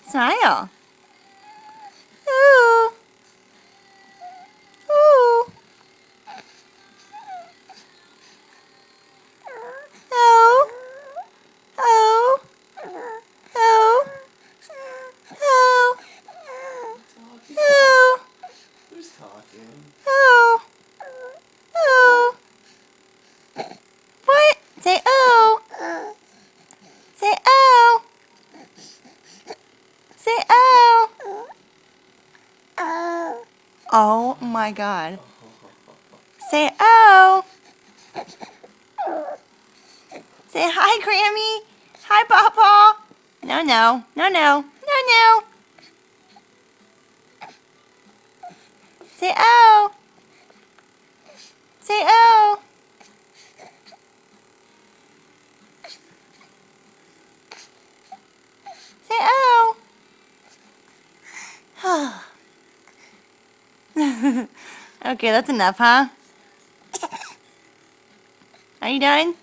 Smile. Ooh. Ooh. Oh. Oh. Oh. Oh. Oh. Who's talking? Oh. Oh. What? Say oh. Say oh. Say oh. Oh my God. Say oh. Say hi, Grammy. Hi, Papa. No, no. No, no. No, no. Say oh. Say oh. Say oh. Okay, that's enough, huh? Are you done?